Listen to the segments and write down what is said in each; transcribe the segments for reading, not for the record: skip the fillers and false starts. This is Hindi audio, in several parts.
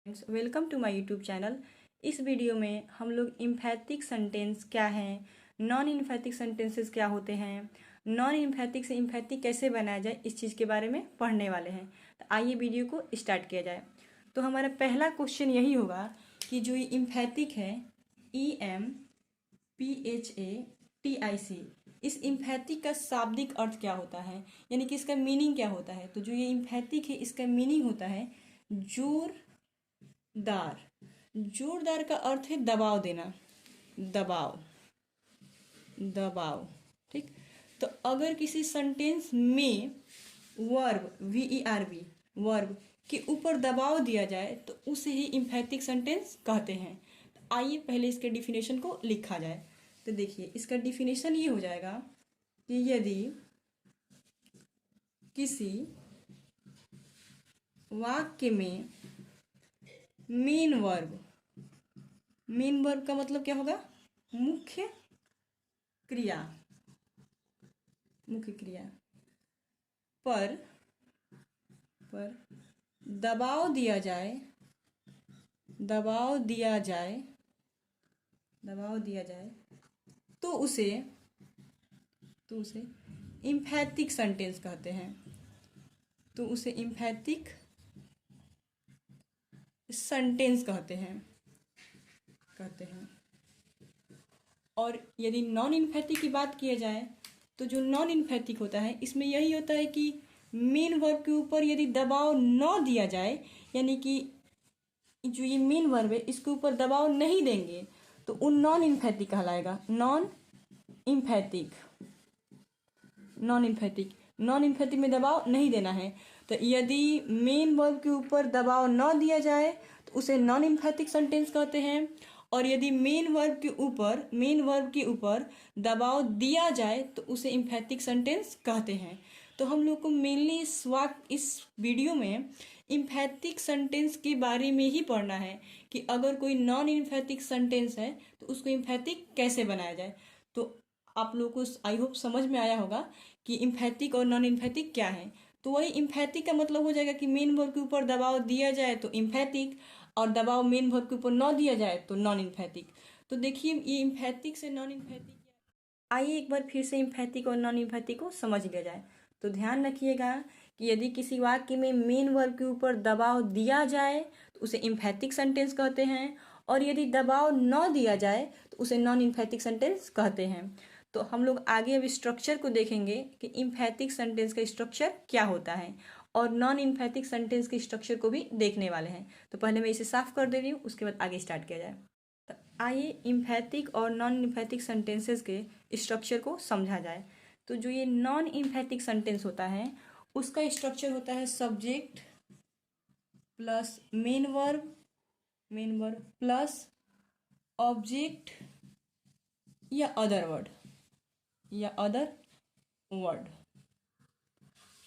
Welcome to my YouTube channel. इस वीडियो में हम लोग इम्फैथिक सेंटेंस क्या हैं, नॉन इम्फैथिक सेंटेंसेस क्या होते हैं, नॉन इम्फैथिक से इम्फैथिक कैसे बनाया जाए, इस चीज़ के बारे में पढ़ने वाले हैं। तो आइए वीडियो को स्टार्ट किया जाए। तो हमारा पहला क्वेश्चन यही होगा कि जो ये इम्फैथिक है EMPHATIC, इस इम्फैथिक का शाब्दिक अर्थ क्या होता है, यानी कि इसका मीनिंग क्या होता है। तो जो ये इम्फैथिक है इसका मीनिंग होता है जोरदार। जोरदार का अर्थ है दबाव देना, दबाव दबाव। ठीक, तो अगर किसी सेंटेंस में वर्ब VERB वर्ब के ऊपर दबाव दिया जाए तो उसे ही इम्फैथिक सेंटेंस कहते हैं। तो आइए पहले इसके डिफिनेशन को लिखा जाए। तो देखिए इसका डिफिनेशन ये हो जाएगा कि यदि किसी वाक्य में मेन वर्ब का मतलब क्या होगा, मुख्य क्रिया पर दबाव दिया जाए तो उसे इम्फैथिक सेंटेंस कहते हैं। तो उसे इम्फैथिक सेंटेंस कहते हैं। और यदि नॉन इम्फैथिक की बात किया जाए तो जो नॉन इम्फैथिक होता है इसमें यही होता है कि मेन वर्ब के ऊपर यदि दबाव न दिया जाए, यानी कि जो ये मेन वर्ब है इसके ऊपर दबाव नहीं देंगे तो वो नॉन इम्फैथिक कहलाएगा। नॉन इम्फैथिक में दबाव नहीं देना है। तो यदि मेन वर्ब के ऊपर दबाव न दिया जाए तो उसे नॉन इम्फैथिक सेंटेंस कहते हैं, और यदि मेन वर्ब के ऊपर दबाव दिया जाए तो उसे इम्फैथिक सेंटेंस कहते हैं। तो हम लोग को मेनली इस वीडियो में इम्फैथिक सेंटेंस के बारे में ही पढ़ना है कि अगर कोई नॉन इम्फैथिक सेंटेंस है तो उसको इम्फैथिक कैसे बनाया जाए। तो आप लोगों को आई होप समझ में आया होगा कि इम्फैथिक और नॉन इम्फैथिक क्या है। तो वही इम्फैथिक का मतलब हो जाएगा कि मेन वर्ब के ऊपर दबाव दिया जाए तो इम्फैथिक, और दबाव मेन वर्ब के ऊपर न दिया जाए तो नॉन इम्फैथिक। तो देखिए ये इम्फैथिक से नॉन इम्फैथिक, आइए एक बार फिर से इम्फैथिक और नॉन इम्फैथिक को समझ लिया जाए। तो ध्यान रखिएगा कि यदि किसी वाक्य में मेन वर्ब के ऊपर दबाव दिया जाए तो उसे इम्फैथिक सेंटेंस कहते हैं, और यदि दबाव न दिया जाए तो उसे नॉन इम्फैथिक सेंटेंस कहते हैं। तो हम लोग आगे अब स्ट्रक्चर को देखेंगे कि इम्फैथिक सेंटेंस का स्ट्रक्चर क्या होता है, और नॉन इम्फैथिक सेंटेंस के स्ट्रक्चर को भी देखने वाले हैं। तो पहले मैं इसे साफ कर दे रही हूँ, उसके बाद आगे स्टार्ट किया जाए। तो आइए इम्फैथिक और नॉन इम्फैथिक सेंटेंसेस के स्ट्रक्चर को समझा जाए। तो जो ये नॉन इम्फैथिक सेंटेंस होता है उसका स्ट्रक्चर होता है subject plus main verb plus object या अदर वर्ड।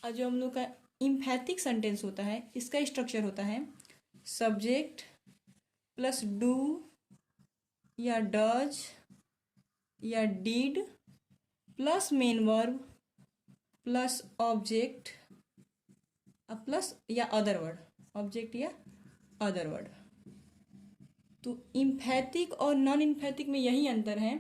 और जो हम लोग का इम्फैथिक सेंटेंस होता है इसका स्ट्रक्चर होता है सब्जेक्ट प्लस डू या डज या did plus main verb plus object plus या अदर वर्ड। तो इम्फैथिक और नॉन इम्फैथिक में यही अंतर है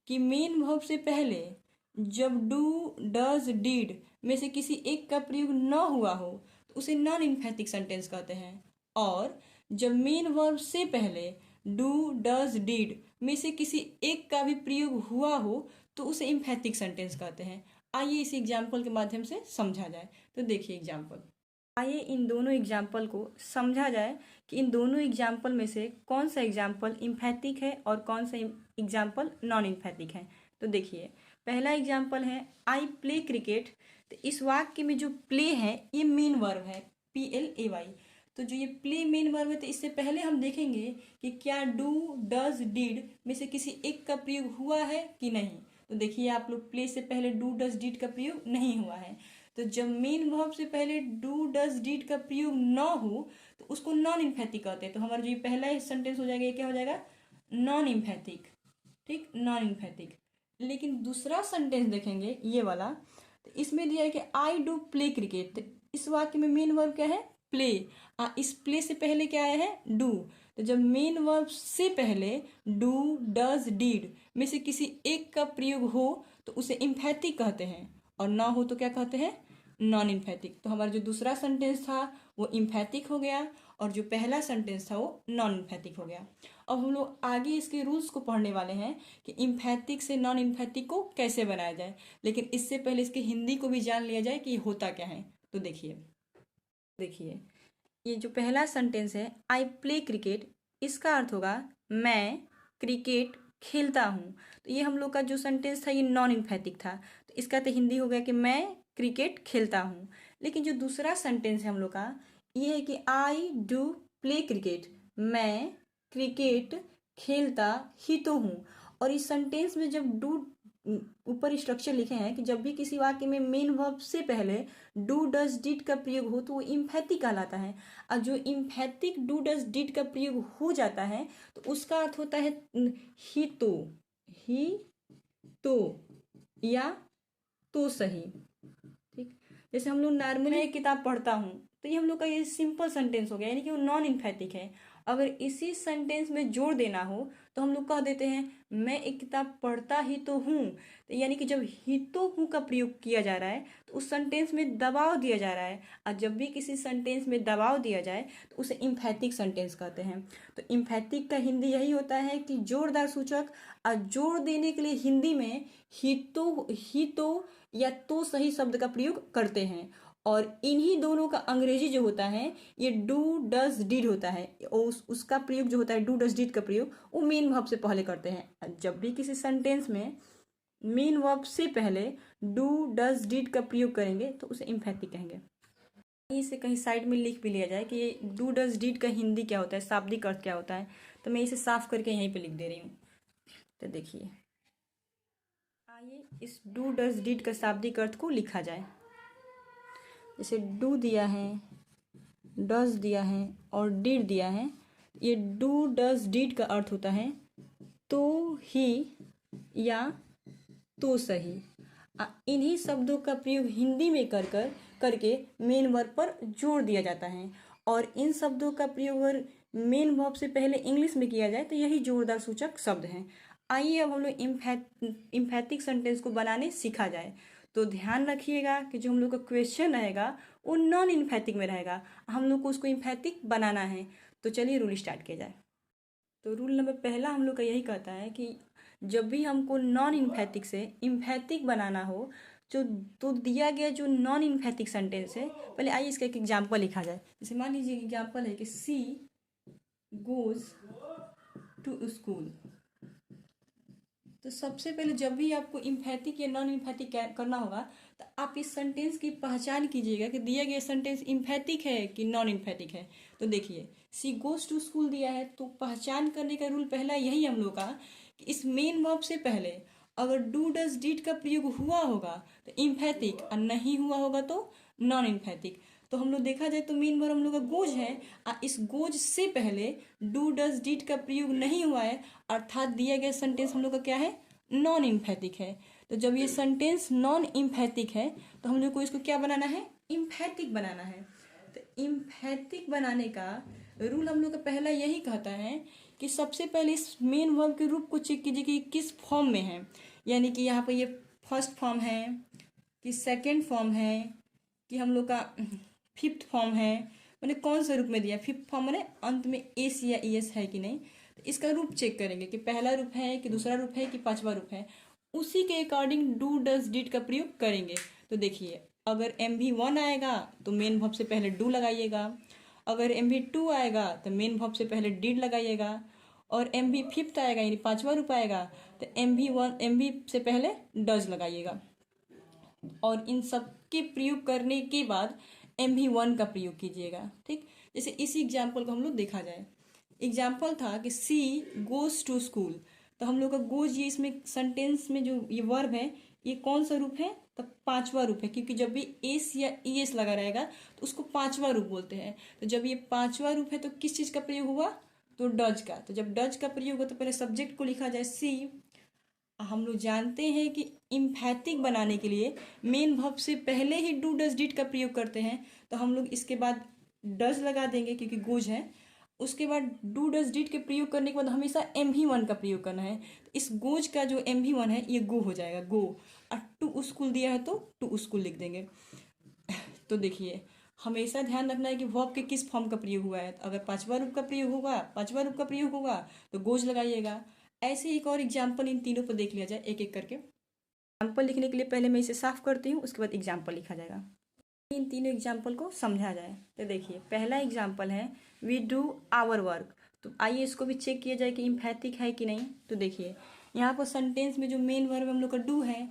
कि मेन वर्ब से पहले जब डू डज डिड में से किसी एक का प्रयोग न हुआ हो तो उसे नॉन इम्फैथिक सेंटेंस कहते हैं, और जब मेन वर्ब से पहले डू डज डिड में से किसी एक का भी प्रयोग हुआ हो तो उसे इम्फैथिक सेंटेंस कहते हैं। आइए इस एग्जाम्पल के माध्यम से समझा जाए। तो देखिए एग्जाम्पल, आइए इन दोनों एग्जाम्पल को समझा जाए कि इन दोनों एग्जाम्पल में से कौन सा एग्जाम्पल इम्फैथिक है और कौन सा एग्जाम्पल नॉन इम्फैथिक है। तो देखिए पहला एग्जाम्पल है आई प्ले क्रिकेट। तो इस वाक्य में जो प्ले है ये मेन वर्ब है, PLAY। तो जो ये प्ले मेन वर्ब है तो इससे पहले हम देखेंगे कि क्या डू डज डिड में से किसी एक का प्रयोग हुआ है कि नहीं। तो देखिए आप लोग, प्ले से पहले डू डज डिड का प्रयोग नहीं हुआ है। तो जब मेन वर्ब से पहले डू डज डिड का प्रयोग न हो तो उसको नॉन इम्फैथिक कहते हैं। तो हमारा जो ये पहला सेंटेंस हो जाएगा ये क्या हो जाएगा, नॉन इम्फैथिक। ठीक, नॉन इम्फैथिक। लेकिन दूसरा सेंटेंस देखेंगे ये वाला, तो इसमें दिया है कि आई डू प्ले क्रिकेट। तो इस वाक्य में मेन वर्ब क्या है, प्ले। इस प्ले से पहले क्या आया है, डू। तो जब मेन वर्ब से पहले डू, डज, डीड में से किसी एक का प्रयोग हो तो उसे इम्फैथिक कहते हैं, और ना हो तो क्या कहते हैं, नॉन इम्फैथिक। तो हमारा जो दूसरा सेंटेंस था वो इम्फैथिक हो गया, और जो पहला सेंटेंस था वो नॉन इम्फैथिक हो गया। अब हम लोग आगे इसके रूल्स को पढ़ने वाले हैं कि इम्फैथिक से नॉन इम्फैथिक को कैसे बनाया जाए, लेकिन इससे पहले इसकी हिंदी को भी जान लिया जाए कि ये होता क्या है। तो देखिए देखिए ये जो पहला सेंटेंस है, आई प्ले क्रिकेट, इसका अर्थ होगा मैं क्रिकेट खेलता हूँ। तो ये हम लोग का जो सेंटेंस था ये नॉन इम्फैथिक था, तो इसका तो हिंदी हो गया कि मैं क्रिकेट खेलता हूँ। लेकिन जो दूसरा सेंटेंस है हम लोग का, ये है कि आई डू प्ले क्रिकेट, मैं क्रिकेट खेलता ही तो हूँ। और इस सेंटेंस में जब डू, ऊपर स्ट्रक्चर लिखे हैं कि जब भी किसी वाक्य में मेन वर्ब से पहले डू डज डिड का प्रयोग हो तो वो इम्फैथिक कहलाता है। और जो इम्फैथिक डू डज डिड का प्रयोग हो जाता है तो उसका अर्थ होता है ही तो, ही तो, या तो सही। ठीक, जैसे हम लोग नॉर्मली एक किताब पढ़ता हूँ, तो ये हम लोग का ये सिंपल सेंटेंस हो गया, यानी कि वो नॉन इम्फैथिक है। अगर इसी सेंटेंस में जोड़ देना हो तो हम लोग कह देते हैं मैं एक किताब पढ़ता ही तो हूँ। तो यानी कि जब ही तो हूँ का प्रयोग किया जा रहा है तो उस सेंटेंस में दबाव दिया जा रहा है, और जब भी किसी सेंटेंस में दबाव दिया जाए तो उसे इम्फैथिक सेंटेंस कहते हैं। तो इम्फैथिक का हिंदी यही होता है कि जोरदार सूचक, और जोड़ देने के लिए हिंदी में ही तो या तो सही शब्द का प्रयोग करते हैं। और इन्हीं दोनों का अंग्रेजी जो होता है ये डू डज डिड होता है, और उसका प्रयोग जो होता है डू डज डिड का प्रयोग वो मेन वर्ब से पहले करते हैं। जब भी किसी सेंटेंस में मेन वर्ब से पहले डू डज डिड का प्रयोग करेंगे तो उसे इम्फैथिक कहेंगे। इसे कहीं साइड में लिख भी लिया जाए कि ये डू डज डिड का हिंदी क्या होता है, शाब्दिक अर्थ क्या होता है, तो मैं इसे साफ करके यहीं पे लिख दे रही हूँ। तो देखिए, आइए इस डू डज डिड का शाब्दिक अर्थ को लिखा जाए। जैसे डू दिया है, डज दिया है और डिड दिया है। ये डू डज डिड का अर्थ होता है तो ही या तो सही। इन्हीं शब्दों का प्रयोग हिंदी में करके मेन वर्ब पर जोड़ दिया जाता है, और इन शब्दों का प्रयोग अगर मेन वर्ब से पहले इंग्लिश में किया जाए तो यही जोरदार सूचक शब्द हैं। आइए अब हम लोग इम्फैथिक सेंटेंस को बनाने सीखा जाए। तो ध्यान रखिएगा कि जो हम लोग का क्वेश्चन रहेगा वो नॉन इम्फैथिक में रहेगा, हम लोग को उसको इम्फैथिक बनाना है। तो चलिए रूल स्टार्ट किया जाए। तो रूल नंबर पहला हम लोग का यही कहता है कि जब भी हमको नॉन इम्फैथिक से इम्फैथिक बनाना हो जो तो दिया गया जो नॉन इम्फैथिक सेंटेंस है, पहले आइए इसका एक एग्जाम्पल लिखा जाए। जैसे मान लीजिए एग्जाम्पल है कि सी गोज टू स्कूल। तो सबसे पहले जब भी आपको इम्फैथिक या नॉन इम्फैथिक करना होगा तो आप इस सेंटेंस की पहचान कीजिएगा कि दिया गया सेंटेंस इम्फैथिक है कि नॉन इम्फैथिक है। तो देखिए, सी गोज टू स्कूल दिया है, तो पहचान करने का रूल पहला यही हम लोग का कि इस मेन वर्ब से पहले अगर डू डज डिड का प्रयोग हुआ होगा तो इम्फैथिक, और नहीं हुआ होगा तो नॉन इम्फैथिक। तो हम लोग देखा जाए तो मेन वर्ब हम लोग का गोज है, और इस गोज से पहले डू डज डिड का प्रयोग नहीं हुआ है, अर्थात दिया गया सेंटेंस हम लोग का क्या है, नॉन इम्फैथिक है। तो जब ये सेंटेंस नॉन इम्फैथिक है तो हम लोग को इसको क्या बनाना है, इम्फैथिक बनाना है। तो इम्फैथिक बनाने का रूल हम लोग का पहला यही कहता है कि सबसे पहले इस मेन वर्ब के रूप को चेक कीजिए कि किस फॉर्म में है, यानी कि यहाँ पर ये फर्स्ट फॉर्म है कि सेकेंड फॉर्म है कि हम लोग का फिफ्थ फॉर्म है, मैंने कौन सा रूप में दिया, फिफ्थ फॉर्म मैंने अंत में एस या एस है कि नहीं। तो इसका रूप चेक करेंगे कि पहला रूप है कि दूसरा रूप है कि पांचवा रूप है, उसी के अकॉर्डिंग डू डज डिड का प्रयोग करेंगे। तो देखिए, अगर MV1 आएगा तो मेन वर्ब से पहले डू लगाइएगा, अगर MV2 आएगा तो मेन वर्ब से पहले डिड लगाइएगा, और MV5 आएगा यानी पांचवा रूप आएगा तो MV से पहले डज लगाइएगा। और इन सब के प्रयोग करने के बाद MV1 का प्रयोग कीजिएगा। ठीक, जैसे इसी एग्जाम्पल को हम लोग देखा जाए। एग्जाम्पल था कि सी गोज टू स्कूल, तो हम लोग का गोज ये इसमें सेंटेंस में जो ये वर्ब है ये कौन सा रूप है, तो पांचवा रूप है, क्योंकि जब भी एस या ईएस लगा रहेगा तो उसको पांचवा रूप बोलते हैं। तो जब ये पांचवा रूप है तो किस चीज़ का प्रयोग हुआ, तो डज का। तो जब डज का प्रयोग हो तो पहले सब्जेक्ट को लिखा जाए सी। हम लोग जानते हैं कि इम्फैथिक बनाने के लिए मेन वर्ब से पहले ही डू डज डिड का प्रयोग करते हैं, तो हम लोग इसके बाद डज लगा देंगे क्योंकि गोज है। उसके बाद डू डज डिड के प्रयोग करने के बाद हमेशा MV1 का प्रयोग करना है। तो इस गोज का जो MV1 है ये गो हो जाएगा, गो। और टू स्कूल दिया है तो टू स्कूल लिख देंगे। तो देखिए हमेशा ध्यान रखना है कि वर्ब के किस फॉर्म का प्रयोग हुआ है। तो अगर पांचवा रूप का प्रयोग होगा, पांचवा रूप का प्रयोग होगा तो गोज लगाइएगा। ऐसे एक और एग्जाम्पल इन तीनों पर देख लिया जाए एक एक करके। एग्जाम्पल लिखने के लिए पहले मैं इसे साफ करती हूँ, उसके बाद एग्जाम्पल लिखा जाएगा। इन तीनों एग्जाम्पल को समझा जाए तो देखिए पहला एग्जाम्पल है वी डू आवर वर्क। तो आइए इसको भी चेक किया जाए कि इम्फैथिक है कि नहीं। तो देखिए यहाँ पर सेंटेंस में जो मेन वर्ब हम लोग का डू है,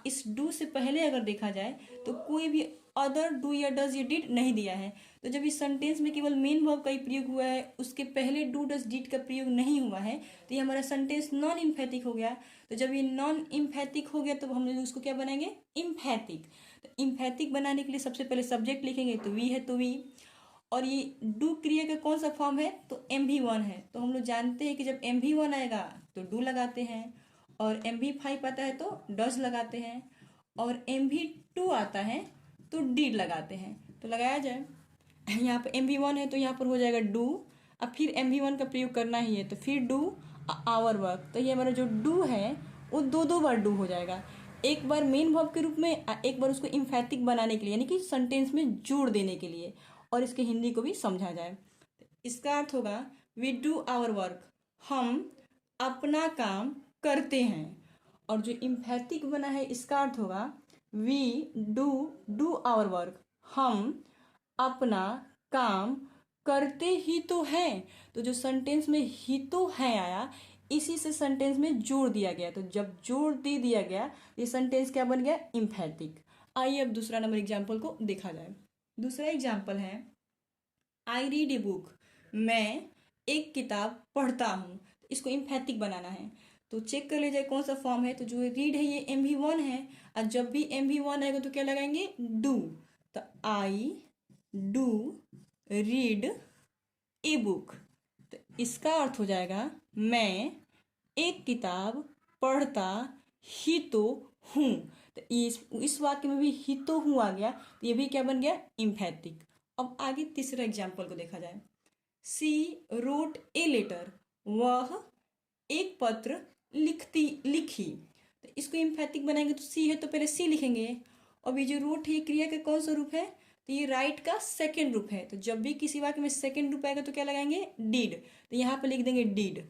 इस डू से पहले अगर देखा जाए तो कोई भी अदर डू या डज या डिड नहीं दिया है। तो जब इस सेंटेंस में केवल मेन वर्ब का ही प्रयोग हुआ है, उसके पहले डू डज डिड का प्रयोग नहीं हुआ है, तो ये हमारा सेंटेंस नॉन इम्फैथिक हो गया। तो जब ये नॉन इम्फैथिक हो गया तो हम लोग उसको क्या बनाएंगे, इम्फैथिक। तो इम्फैथिक बनाने के लिए सबसे पहले सब्जेक्ट लिखेंगे, तो वी है तो वी। और ये डू क्रिया का कौन सा फॉर्म है, तो MV1 है। तो हम लोग जानते हैं कि जब MV1 आएगा तो डू लगाते हैं, और MV5 आता है तो डज लगाते हैं, और MV2 आता है तो डिड लगाते हैं। तो लगाया जाए, यहाँ पर MV1 है तो यहाँ पर हो जाएगा डू। अब फिर MV1 का प्रयोग करना ही है तो फिर डू आवर वर्क। तो ये हमारा जो डू है वो दो दो बार डू हो जाएगा, एक बार मेन वर्ब के रूप में, एक बार उसको इम्फैथिक बनाने के लिए, यानी कि सेंटेंस में जोड़ देने के लिए। और इसके हिंदी को भी समझा जाए, इसका अर्थ होगा वी डू आवर वर्क, हम अपना काम करते हैं। और जो इम्फैथिक बना है इसका अर्थ होगा वी डू आवर वर्क, हम अपना काम करते ही तो हैं। तो जो सेंटेंस में ही तो है आया, इसी से सेंटेंस में जोड़ दिया गया। तो जब जोड़ दे दिया गया ये सेंटेंस क्या बन गया, इम्फैथिक। आइए अब दूसरा नंबर एग्जाम्पल को देखा जाए। दूसरा एग्जाम्पल है आई रीड ए बुक, मैं एक किताब पढ़ता हूँ। इसको इम्फैथिक बनाना है तो चेक कर लीजिए कौन सा फॉर्म है। तो जो रीड है ये MV1 है, और जब भी MV1 आएगा तो क्या लगाएंगे, डू। तो I do read a book. तो इसका अर्थ हो जाएगा मैं एक किताब पढ़ता ही तो हूँ। तो इस वाक्य में भी ही तो हूँ आ गया, तो ये भी क्या बन गया, इम्फैथिक। अब आगे तीसरा एग्जाम्पल को देखा जाए। सी रोट ए लेटर, वह एक पत्र लिखी। तो इसको इम्फैथिक बनाएंगे तो सी है तो पहले सी लिखेंगे, और ये जो रोट है ये क्रिया का कौन सा रूप है, तो ये राइट का सेकेंड रूप है। तो जब भी किसी वाक्य में सेकेंड रूप आएगा तो क्या लगाएंगे, डीड। तो यहाँ पर लिख देंगे डीड,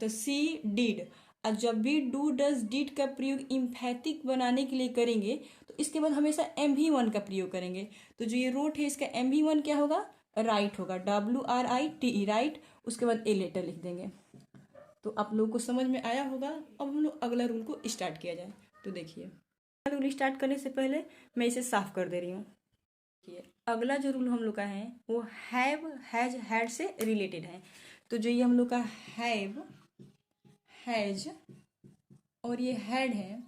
तो सी डीड। और जब भी डू डज डिड का प्रयोग इम्फैथिक बनाने के लिए करेंगे तो इसके बाद हमेशा MV1 का प्रयोग करेंगे। तो जो ये रोट है इसका MV1 क्या होगा, राइट होगा, WRITE राइट। उसके बाद ए लेटर लिख देंगे। तो आप लोगों को समझ में आया होगा। अब हम लोग अगला रूल को स्टार्ट किया जाए। तो देखिए रूल स्टार्ट करने से पहले मैं इसे साफ कर दे रही हूँ। अगला जो रूल हम लोग का है वो हैव हैज हैड से रिलेटेड है। तो जो ये हम लोग का हैव हैज और ये हैड है,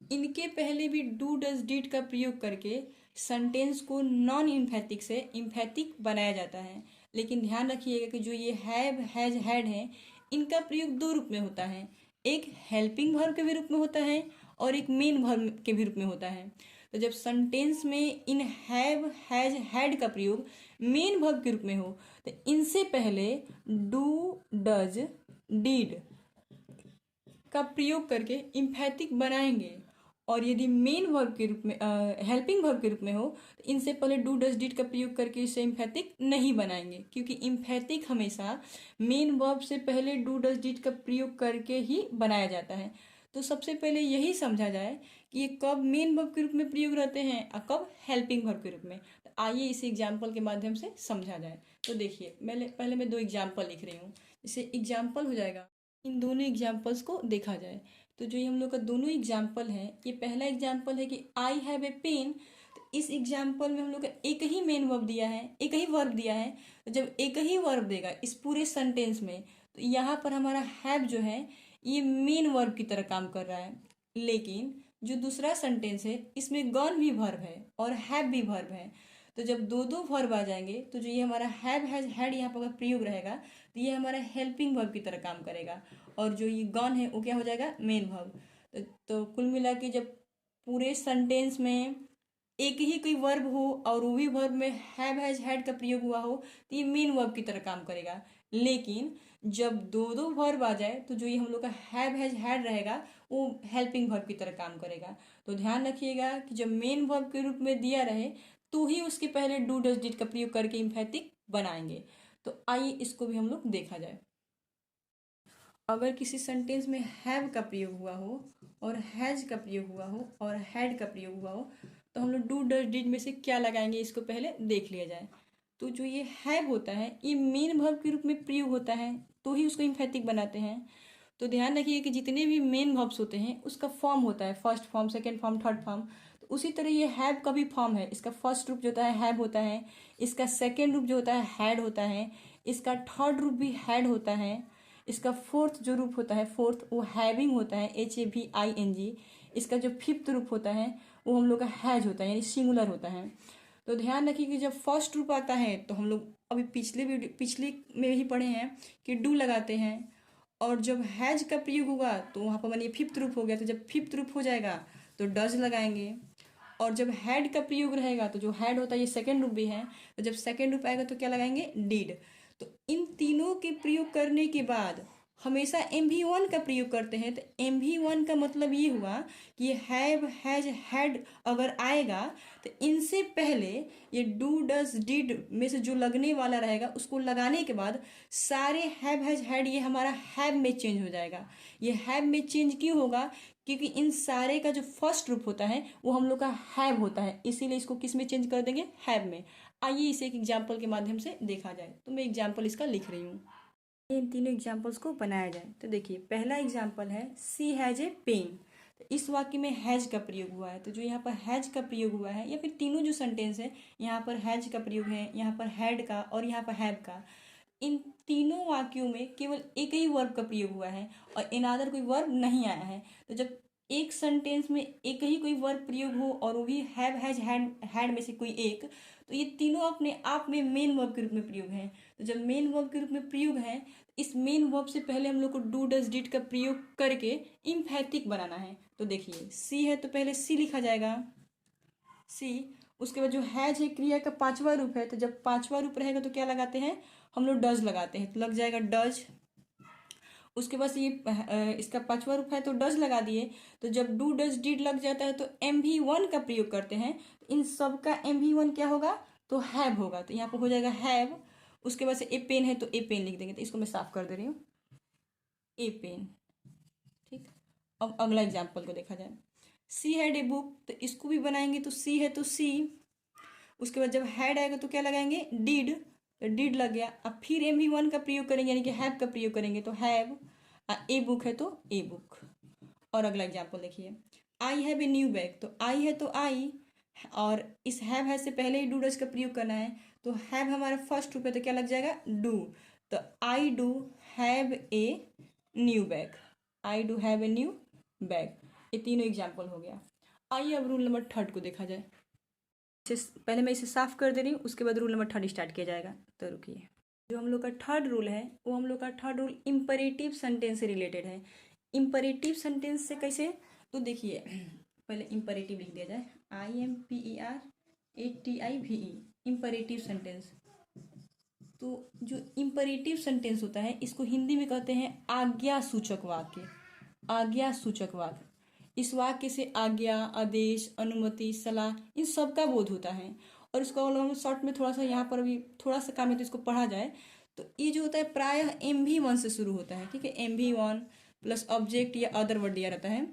इनके पहले भी डू डज डिड का प्रयोग करके सेंटेंस को नॉन इम्फैथिक से इम्फैथिक बनाया जाता है। लेकिन ध्यान रखिएगा कि जो ये हैव हैज हैड है इनका प्रयोग दो रूप में होता है, एक हेल्पिंग वर्ब के भी रूप में होता है और एक मेन वर्ब के भी रूप में होता है। तो जब सेंटेंस में इन हैव हैज हैड का प्रयोग मेन वर्ब के रूप में हो तो इनसे पहले डू डज डिड का प्रयोग करके इम्फैथिक बनाएंगे, और यदि मेन वर्ब के रूप में हेल्पिंग वर्ब के रूप में हो तो इनसे पहले डू डज डिड का प्रयोग करके इसे इम्फैथिक नहीं बनाएंगे, क्योंकि इम्फैथिक हमेशा मेन वर्ब से पहले डू डज डिड का प्रयोग करके ही बनाया जाता है। तो सबसे पहले यही समझा जाए कि ये कब मेन वर्ब के रूप में प्रयोग रहते हैं और कब हेल्पिंग वर्ब के रूप में। तो आइए इस एग्जाम्पल के माध्यम से समझा जाए। तो देखिए पहले मैं दो एग्जाम्पल लिख रही हूँ, जिससे एग्जाम्पल हो जाएगा। इन दोनों एग्जाम्पल्स को देखा जाए तो जो ये हम लोग का दोनों एग्जाम्पल है, ये पहला एग्जाम्पल है कि आई हैव ए पेन। तो इस एग्जाम्पल में हम लोग का एक ही मेन वर्ब दिया है, एक ही वर्ब दिया है। तो जब एक ही वर्ब देगा इस पूरे सेंटेंस में तो यहाँ पर हमारा हैव जो है ये मेन वर्ब की तरह काम कर रहा है। लेकिन जो दूसरा सेंटेंस है इसमें गॉन भी वर्ब है और हैव भी वर्ब है। तो जब दो दो वर्ब आ जाएंगे तो जो ये हमारा हैव हैज हैड यहाँ पर प्रयोग रहेगा तो ये हमारा हेल्पिंग वर्ब की तरह काम करेगा, और जो ये गॉन है वो क्या हो जाएगा, मेन वर्ब। तो कुल मिला के जब पूरे सेंटेंस में एक ही कोई वर्ब हो और वो भी वर्ब में हैव हैज हैड का प्रयोग हुआ हो तो ये मेन वर्ब की तरह काम करेगा। लेकिन जब दो दो वर्ब आ जाए तो जो ये हम लोग का हैव हैज हैड रहेगा वो हेल्पिंग वर्ब की तरह काम करेगा। तो ध्यान रखिएगा कि जब मेन वर्ब के रूप में दिया रहे तो ही उसके पहले डू डज डिड का प्रयोग करके इम्फेटिक बनाएंगे। तो आइए इसको भी हम लोग देखा जाए। अगर किसी सेंटेंस में हैव का प्रयोग हुआ हो और हैज का प्रयोग हुआ हो और हैड का प्रयोग हुआ हो तो हम लोग डू डज डिड में से क्या लगाएंगे इसको पहले देख लिया जाए। तो जो ये हैव होता है ये मेन वर्ब के रूप में प्रयोग होता है तो ही उसको इम्फेटिक बनाते हैं। तो ध्यान रखिए कि जितने भी मेन वर्ब्स होते हैं उसका फॉर्म होता है, first form, second form, third form. तो उसी तरह ये हैव का भी फॉर्म है। इसका फर्स्ट रूप जो होता है हैव होता है, इसका सेकेंड रूप जो होता है हैड होता है, इसका थर्ड रूप भी हैड होता है, इसका फोर्थ जो रूप होता है फोर्थ वो हैविंग होता है, HAVING। इसका जो फिफ्थ रूप होता है वो हम लोग का हैज होता है यानी सिंगुलर होता है। तो ध्यान रखिए कि जब फर्स्ट रूप आता है तो हम लोग अभी पिछले में ही पढ़े हैं कि डू लगाते हैं, और जब हैज का प्रयोग हुआ तो वहाँ पर मानिए फिफ्थ रूप हो गया, तो जब फिफ्थ रूप हो जाएगा तो डज लगाएंगे। और जब हैड का प्रयोग रहेगा तो जो हैड होता है ये सेकेंड रूप भी है, तो जब सेकेंड रूप आएगा तो क्या लगाएंगे, डिड। तो इन तीनों के प्रयोग करने के बाद हमेशा MV1 का प्रयोग करते हैं। तो MV1 का मतलब ये हुआ कि हैव हैज हैड अगर आएगा तो इनसे पहले ये डू डज डिड में से जो लगने वाला रहेगा उसको लगाने के बाद सारे हैव हैज हैड ये हमारा हैव में चेंज हो जाएगा। ये हैव में चेंज क्यों होगा, क्योंकि इन सारे का जो फर्स्ट रूप होता है वो हम लोग का हैव होता है, इसीलिए इसको किस में चेंज कर देंगे, हैव में। आइए इसे एक एग्जाम्पल के माध्यम से देखा जाए। तो मैं एग्जाम्पल इसका लिख रही हूँ, इन तीनों एग्जाम्पल्स को बनाया जाए। तो देखिए पहला एग्जाम्पल है सी हैज ए पेन। तो इस वाक्य में हैज का प्रयोग हुआ है, तो जो यहाँ पर हैज का प्रयोग हुआ है या फिर तीनों जो सेंटेंस है यहाँ पर हैज का प्रयोग है, यहाँ पर हैड का और यहाँ पर हैव का। इन तीनों वाक्यों में केवल एक ही वर्ब का प्रयोग हुआ है और इनादर कोई वर्ब नहीं आया है। तो जब एक सेंटेंस में एक ही कोई वर्ब प्रयोग हो और वो भी हैव हैज हैड में से कोई एक, तो ये तीनों अपने आप में मेन वर्ब के रूप में प्रयोग हैं। तो जब मेन वर्ब के रूप में प्रयोग है इस मेन वर्ब से पहले हम लोग को डू डज डिड का प्रयोग करके इम्फेटिक बनाना है। तो देखिए सी है तो पहले सी लिखा जाएगा, सी। उसके बाद जो हैज है क्रिया का पांचवा रूप है, तो जब पांचवा रूप रहेगा तो क्या लगाते हैं, हम लोग डज लगाते हैं, तो लग जाएगा डज। उसके बाद ये इसका पांचवा रूप है तो डज लगा दिए। तो जब डू डज डिड लग जाता है तो MV1 का प्रयोग करते हैं। इन सब का MV1 क्या होगा, तो हैव होगा, तो यहाँ पर हो जाएगा हैव। उसके बाद से ए पेन है तो ए पेन लिख देंगे, तो इसको मैं साफ कर दे रही हूँ, ए पेन। ठीक, अब अगला एग्जाम्पल को देखा जाए। सी हैड ए बुक, तो इसको भी बनाएंगे, तो सी है तो सी। उसके बाद जब हैड आएगा तो क्या लगाएंगे, डिड, तो डिड लग गया। अब फिर MV1 का प्रयोग करेंगे यानी कि हैव का प्रयोग करेंगे, तो हैव। ए बुक है तो ए बुक। और अगला एग्जाम्पल देखिए, I have a new bag, तो आई है तो आई, और इस हैव से पहले ही डू डज का प्रयोग करना है, तो हैव हमारा फर्स्ट रूप है तो क्या लग जाएगा, डू। तो I do have a new bag, I do have a new bag. ये तीनों एग्जाम्पल हो गया। आइए अब रूल नंबर थर्ड को देखा जाए। पहले मैं इसे साफ कर दे रही हूँ, उसके बाद रूल नंबर थर्ड स्टार्ट किया जाएगा। तो रुकिए, जो हम लोग का थर्ड रूल है वो हम लोग का थर्ड रूल इम्परेटिव सेंटेंस से रिलेटेड है। इम्परेटिव सेंटेंस से कैसे, तो देखिए पहले इम्परेटिव लिख दिया जाए, IMPERATIVE, इम्परेटिव सेंटेंस। तो जो इम्परेटिव सेंटेंस होता है इसको हिंदी में कहते हैं आज्ञा सूचक वाक्य, आज्ञा सूचक वाक्य। इस वाक्य से आज्ञा, आदेश, अनुमति, सलाह इन सब का बोध होता है। और इसको हम शॉर्ट में थोड़ा सा यहाँ पर भी थोड़ा सा काम है तो इसको पढ़ा जाए। तो ये जो होता है प्रायः MV1 से शुरू होता है, ठीक है, MV1 प्लस ऑब्जेक्ट या अदर वर्ड दिया रहता है।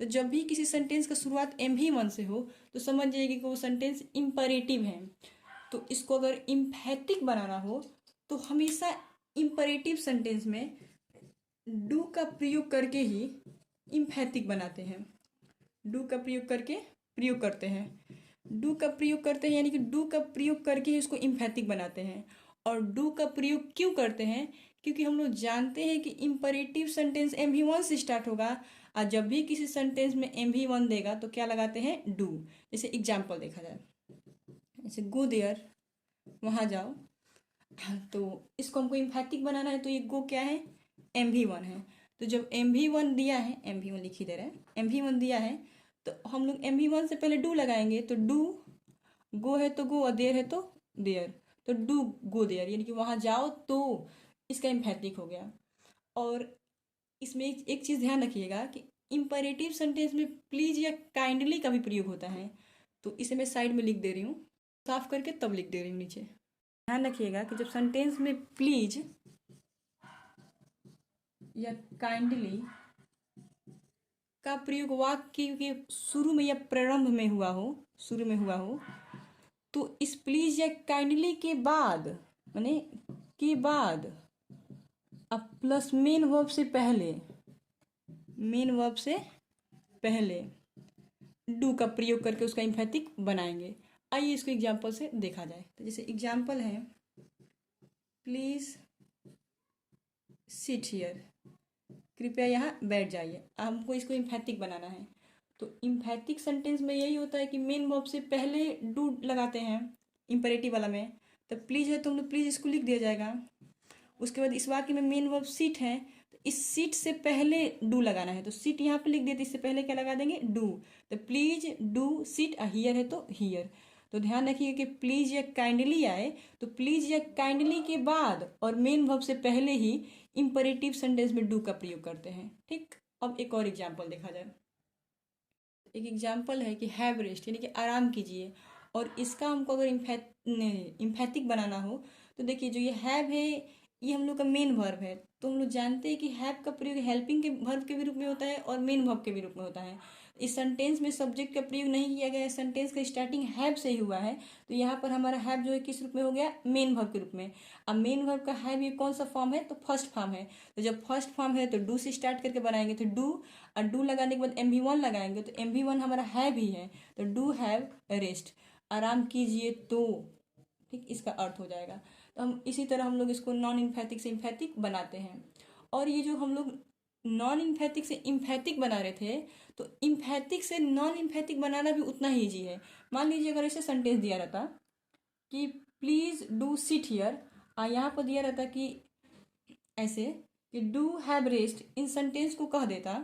तो जब भी किसी सेंटेंस का शुरुआत MV1 से हो तो समझ जाइए कि वो सेंटेंस इम्परेटिव है। तो इसको अगर इम्फेटिक बनाना हो तो हमेशा इम्परेटिव सेंटेंस में डू का प्रयोग करके ही इम्फेटिक बनाते हैं, डू का प्रयोग करके प्रयोग करते हैं, डू का प्रयोग करते हैं यानी कि डू का प्रयोग करके ही उसको इम्फेटिक बनाते हैं। और डू का प्रयोग क्यों करते हैं, क्योंकि हम लोग जानते हैं कि इम्परेटिव सेंटेंस MV1 से स्टार्ट होगा, और जब भी किसी सेंटेंस में MV1 देगा तो क्या लगाते हैं, डू। जैसे एग्जाम्पल देखा जाए, जैसे गो देयर, वहाँ जाओ, तो इसको हमको इम्फेटिक बनाना है, तो ये गो क्या है, MV1 है। तो जब MV1 दिया है, MV1 लिख ही दे रहे हैं, MV1 दिया है तो हम लोग MV1 से पहले डू लगाएंगे, तो डू गो है तो गो और देयर है तो देयर, तो डू गो देयर, यानी कि वहाँ जाओ तो इसका इम्फैटिक हो गया। और इसमें एक चीज़ ध्यान रखिएगा कि इम्परेटिव सेंटेंस में प्लीज या काइंडली का भी प्रयोग होता है, तो इसे मैं साइड में लिख दे रही हूँ, साफ करके तब लिख दे रही हूँ नीचे। ध्यान रखिएगा कि जब सेंटेंस में प्लीज या काइंडली का प्रयोग वाक्य के शुरू में या प्रारंभ में हुआ हो, शुरू में हुआ हो, तो इस प्लीज या काइंडली के बाद, माने के बाद अब प्लस मेन वर्ब से पहले, मेन वर्ब से पहले डू का प्रयोग करके उसका इम्फैटिक बनाएंगे। आइए इसको एग्जाम्पल से देखा जाए। तो जैसे एग्जाम्पल है, प्लीज सिट हियर, कृपया यहाँ बैठ जाइए। हमको इसको इम्फैटिक बनाना है, तो इम्फैटिक सेंटेंस में यही होता है कि मेन वर्ब से पहले डू लगाते हैं इम्परेटिव वाला में। तो प्लीज है तो हम लोग प्लीज इसको लिख दिया जाएगा। उसके बाद इस वाक्य में मेन वर्ब सीट है, तो इस सीट से पहले डू लगाना है, तो सीट यहाँ पे लिख देते, इससे पहले क्या लगा देंगे, डू। तो प्लीज डू सीट, हियर है तो हियर। तो ध्यान रखिए कि प्लीज या काइंडली आए तो प्लीज या काइंडली के बाद और मेन वर्ब से पहले ही इम्परेटिव सेंटेंस में डू का प्रयोग करते हैं। ठीक, अब एक और एग्जाम्पल देखा जाए। एक एग्जाम्पल है कि हैव रेस्ट, यानी कि आराम कीजिए, और इसका हमको अगर इम्फैटिक बनाना हो तो देखिए जो ये हैव है ये हम लोग का मेन वर्ब है, तो हम लोग जानते हैं कि हैव का प्रयोग हेल्पिंग के वर्ब के भी रूप में होता है और मेन वर्ब के भी रूप में होता है। इस सेंटेंस में सब्जेक्ट का प्रयोग नहीं किया गया है, सेंटेंस का स्टार्टिंग हैव से ही हुआ है, तो यहाँ पर हमारा हैव जो है किस रूप में हो गया, मेन वर्ब के रूप में। अब मेन वर्ब का हैव ये कौन सा फॉर्म है, तो फर्स्ट फॉर्म है। तो जब फर्स्ट फॉर्म है तो डू से स्टार्ट करके बनाएंगे, तो डू, और डू लगाने के बाद MV1 लगाएंगे, तो MV1 हमारा हैव ही है, तो डू हैव रेस्ट, आराम कीजिए तो, ठीक, इसका अर्थ हो जाएगा। तो हम इसी तरह हम लोग इसको नॉन इम्फैटिक से इम्फैटिक बनाते हैं। और ये जो हम लोग नॉन इम्फैटिक से इम्फैटिक बना रहे थे, तो इम्फैटिक से नॉन इम्फैटिक बनाना भी उतना ही ईजी है। मान लीजिए अगर ऐसे सेंटेंस दिया रहता कि प्लीज डू सिट हियर, यहाँ पर दिया रहता कि ऐसे कि do have rest, in sentence को कह देता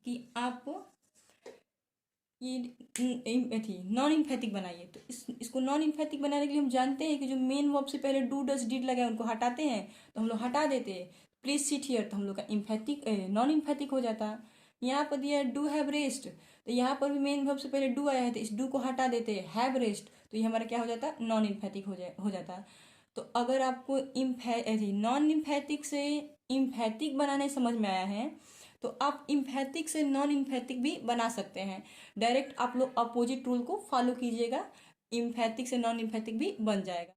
कि आप ये थी नॉन इम्फैटिक बनाइए, तो इसको नॉन इम्फैटिक बनाने के लिए हम जानते हैं कि जो मेन वर्ब से पहले डू डज डिड लगा है उनको हटाते हैं, तो हम लोग हटा देते हैं प्लीज सिट हियर, तो हम लोग का इम्फैटिक नॉन इम्फैटिक हो जाता। यहाँ पर दिया डू हैव रेस्ट, तो यहाँ पर भी मेन वर्ब से पहले डू आया है, तो इस डू को हटा देते हैं, हैव रेस्ट, तो ये हमारा क्या हो जाता, नॉन इम्फैटिक हो जाता। तो अगर आपको नॉन इम्फैटिक से इम्फैटिक बनाने समझ में आया है, तो आप इम्फैटिक से नॉन इम्फैटिक भी बना सकते हैं। डायरेक्ट आप लोग अपोजिट रूल को फॉलो कीजिएगा, इम्फैटिक से नॉन इम्फैटिक भी बन जाएगा।